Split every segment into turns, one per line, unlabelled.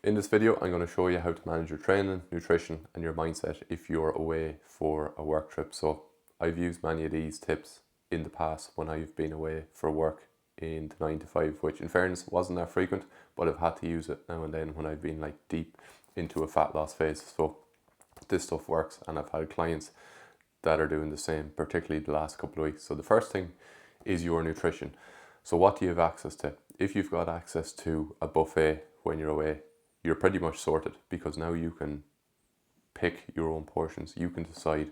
In this video, I'm going to show you how to manage your training, nutrition and your mindset if you're away for a work trip. So I've used many of these tips in the past when I've been away for work in the 9 to 5, which in fairness wasn't that frequent, but I've had to use it now and then when I've been like deep into a fat loss phase. So this stuff works, and I've had clients that are doing the same, particularly the last couple of weeks. So the first thing is your nutrition. So what do you have access to? If you've got access to a buffet when you're away, you're pretty much sorted, because now you can pick your own portions. You can decide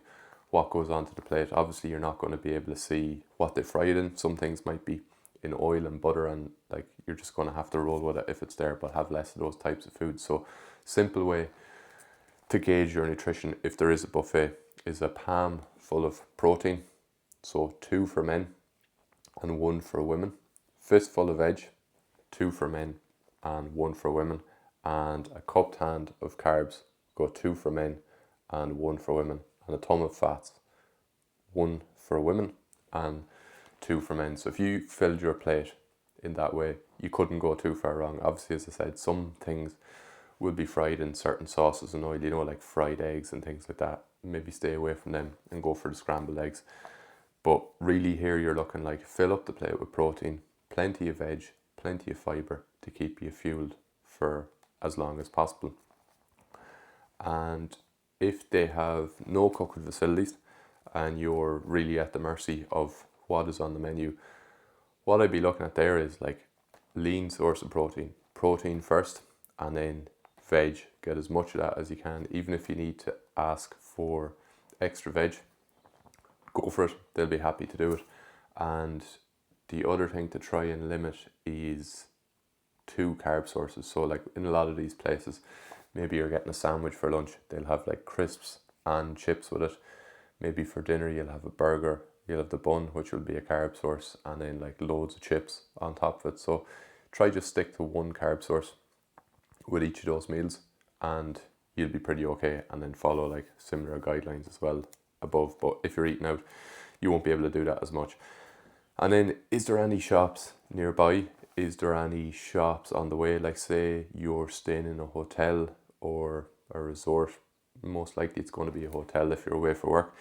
what goes onto the plate. Obviously, you're not going to be able to see what they fry it in. Some things might be in oil and butter, and like you're just going to have to roll with it if it's there, but have less of those types of foods. So simple way to gauge your nutrition if there is a buffet is a palm full of protein, so 2 for men and 1 for women. Fistful of veg, 2 for men and 1 for women. And a cupped hand of carbs, go 2 for men and 1 for women. And a ton of fats, 1 for women and 2 for men. So if you filled your plate in that way, you couldn't go too far wrong. Obviously, as I said, some things will be fried in certain sauces and oil, like fried eggs and things like that. Maybe stay away from them and go for the scrambled eggs. But really here you're looking like fill up the plate with protein, plenty of veg, plenty of fibre to keep you fueled for as long as possible. And if they have no cooking facilities and you're really at the mercy of what is on the menu, what I'd be looking at there is like lean source of protein first, and then veg. Get as much of that as you can. Even if you need to ask for extra veg, go for it. They'll be happy to do it. And the other thing to try and limit is 2 carb sources. So like in a lot of these places, maybe you're getting a sandwich for lunch, they'll have like crisps and chips with it. Maybe for dinner you'll have a burger, you'll have the bun, which will be a carb source, and then like loads of chips on top of it. So try just stick to 1 carb source with each of those meals, and you'll be pretty okay. And then follow like similar guidelines as well above. But if you're eating out, you won't be able to do that as much. And then, is there any shops nearby? Is there any shops on the way? Like say you're staying in a hotel or a resort, most likely it's going to be a hotel if you're away for work.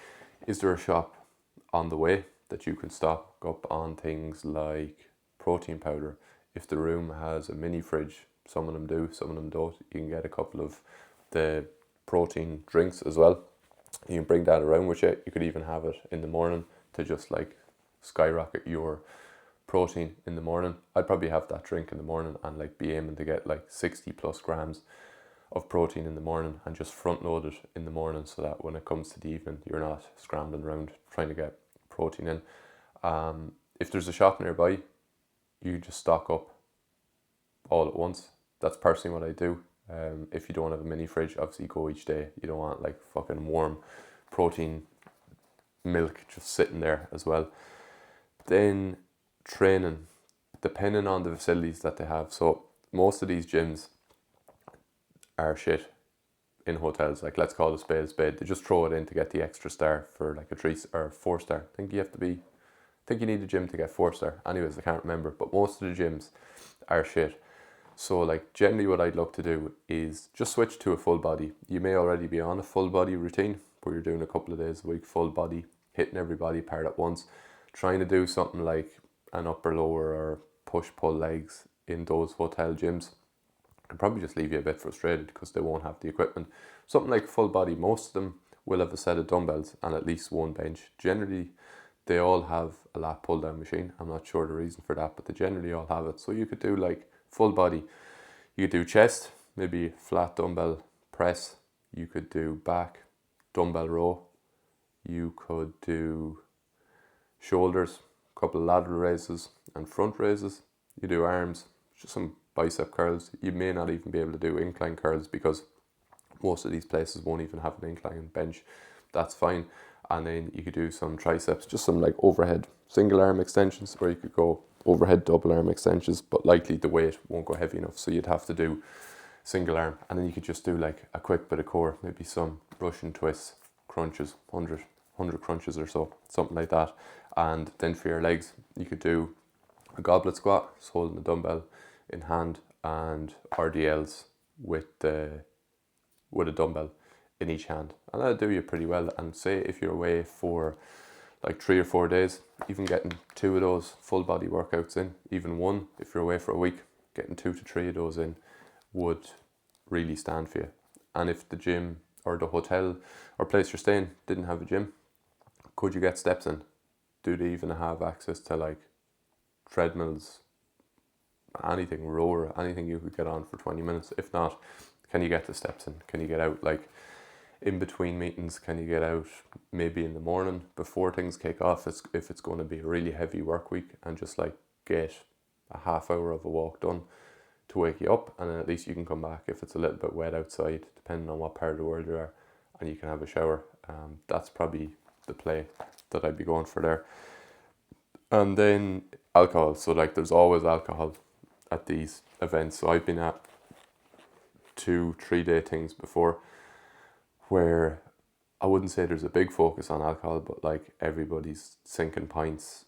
Is there a shop on the way that you can stock up on things like protein powder? If the room has a mini fridge, some of them do, some of them don't, you can get a couple of the protein drinks as well. You can bring that around with you. You could even have it in the morning to just like skyrocket your protein in the morning. I'd probably have that drink in the morning and like be aiming to get like 60 plus grams of protein in the morning, and just front load it in the morning so that when it comes to the evening you're not scrambling around trying to get protein in. If there's a shop nearby, you just stock up all at once. That's personally what I do. If you don't have a mini fridge, obviously go each day. You don't want like fucking warm protein milk just sitting there as well. Then training, depending on the facilities that they have. So most of these gyms are shit in hotels. Like let's call it a spade. They just throw it in to get the extra star for like a 3 or 4 star. I think you need a gym to get 4 star. Anyways, I can't remember, but most of the gyms are shit. So like generally what I'd look to do is just switch to a full body. You may already be on a full body routine where you're doing a couple of days a week, full body, hitting every body part at once, trying to do something like an upper lower or push pull legs in those hotel gyms can probably just leave you a bit frustrated because they won't have the equipment. Something like full body, most of them will have a set of dumbbells and at least 1 bench. Generally they all have a lat pull down machine. I'm not sure the reason for that, but they generally all have it. So you could do like full body. You could do chest, maybe flat dumbbell press. You could do back, dumbbell row. You could do shoulders, a couple of lateral raises and front raises. You do arms, just some bicep curls. You may not even be able to do incline curls because most of these places won't even have an incline bench. That's fine. And then you could do some triceps, just some like overhead single arm extensions, or you could go overhead double arm extensions, but likely the weight won't go heavy enough, so you'd have to do single arm. And then you could just do like a quick bit of core, maybe some Russian twists, crunches, 100 crunches or so, something like that. And then for your legs, you could do a goblet squat, so holding the dumbbell in hand, and RDLs with a dumbbell in each hand, and that'll do you pretty well. And say if you're away for like 3 or 4 days, even getting 2 of those full body workouts in, even one if you're away for a week, getting 2 to 3 of those in would really stand for you. And if the gym or the hotel or place you're staying didn't have a gym, could you get steps in? Do they even have access to like treadmills, anything, rower, anything you could get on for 20 minutes? If not, can you get the steps in? Can you get out like in between meetings? Can you get out maybe in the morning before things kick off, if it's going to be a really heavy work week, and just like get a half hour of a walk done to wake you up, and then at least you can come back if it's a little bit wet outside, depending on what part of the world you are, and you can have a shower. That's probably the play that I'd be going for there. And then alcohol. So like there's always alcohol at these events. So I've been at 2-3 day things before where I wouldn't say there's a big focus on alcohol, but like everybody's sinking pints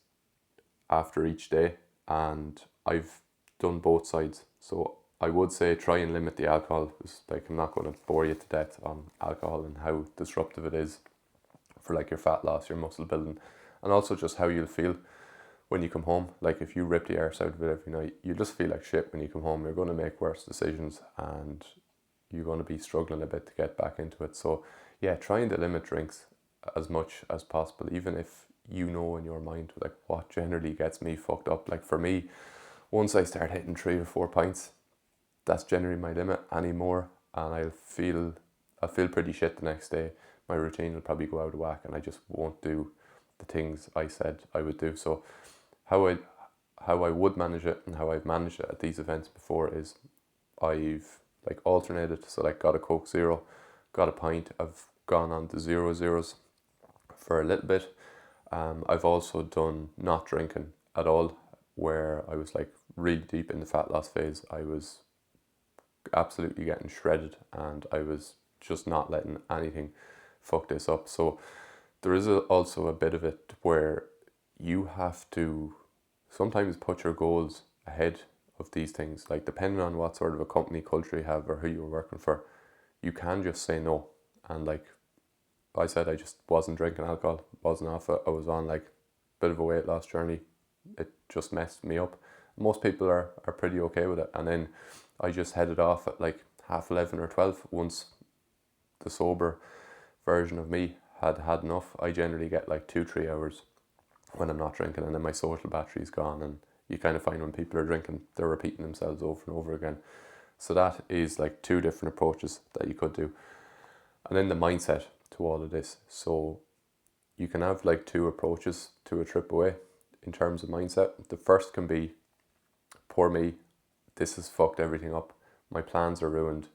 after each day, and I've done both sides. So I would say try and limit the alcohol. It's like, I'm not going to bore you to death on alcohol and how disruptive it is for like your fat loss, your muscle building, and also just how you'll feel when you come home. Like if you rip the arse out of it every night, you just feel like shit when you come home. You're going to make worse decisions, and you're going to be struggling a bit to get back into it. So yeah, trying to limit drinks as much as possible, even if you know in your mind like what generally gets me fucked up. Like for me, once I start hitting 3 or 4 pints, that's generally my limit. Any more and I'll feel pretty shit the next day. My routine will probably go out of whack, and I just won't do the things I said I would do. So how I would manage it, and how I've managed it at these events before, is I've like alternated. So like got a Coke Zero, got a pint. I've gone on to 0.0s for a little bit. I've also done not drinking at all, where I was like really deep in the fat loss phase. I was absolutely getting shredded, and I was just not letting anything fuck this up. So there is also a bit of it where you have to sometimes put your goals ahead of these things. Like depending on what sort of a company culture you have or who you're working for, you can just say no. And like I said, I just wasn't drinking alcohol, wasn't off it. I was on like a bit of a weight loss journey. It just messed me up. Most people are pretty okay with it. And then I just headed off at like 11 or 12 once the sober version of me had had enough. I generally get like 2-3 hours when I'm not drinking, and then my social battery's gone, and you kind of find when people are drinking, they're repeating themselves over and over again. So that is like 2 different approaches that you could do. And then the mindset to all of this. So you can have like 2 approaches to a trip away in terms of mindset. The first can be, poor me, this has fucked everything up. My plans are ruined.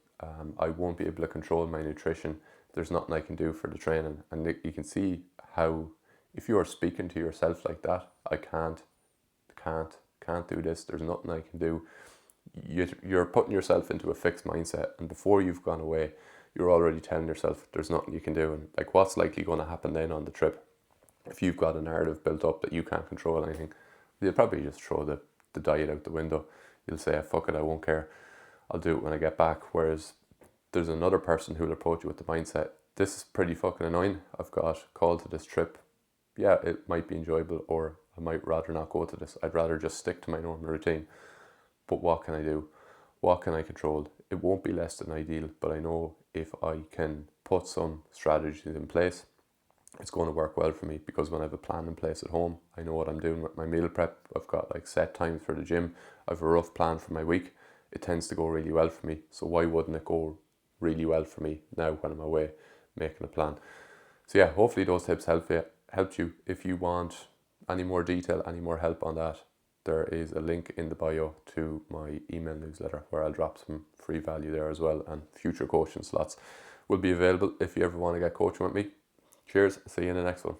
I won't be able to control my nutrition. There's nothing I can do for the training. And you can see how, if you are speaking to yourself like that, I can't do this, there's nothing I can do, you're putting yourself into a fixed mindset. And before you've gone away, you're already telling yourself there's nothing you can do. And like, what's likely going to happen then on the trip? If you've got a narrative built up that you can't control anything, you'll probably just throw the diet out the window. You'll say, fuck it, I won't care, I'll do it when I get back. Whereas there's another person who will approach you with the mindset, this is pretty fucking annoying, I've got called to this trip. Yeah, it might be enjoyable, or I might rather not go to this. I'd rather just stick to my normal routine. But what can I do? What can I control? It won't be less than ideal, but I know if I can put some strategies in place, it's going to work well for me, because when I have a plan in place at home, I know what I'm doing with my meal prep. I've got like set times for the gym. I've a rough plan for my week. It tends to go really well for me. So why wouldn't it go really well for me now when I'm away making a plan? So yeah, hopefully those tips helped you. If you want any more detail, any more help on that, there is a link in the bio to my email newsletter, where I'll drop some free value there as well, and future coaching slots will be available if you ever want to get coaching with me. Cheers, see you in the next one.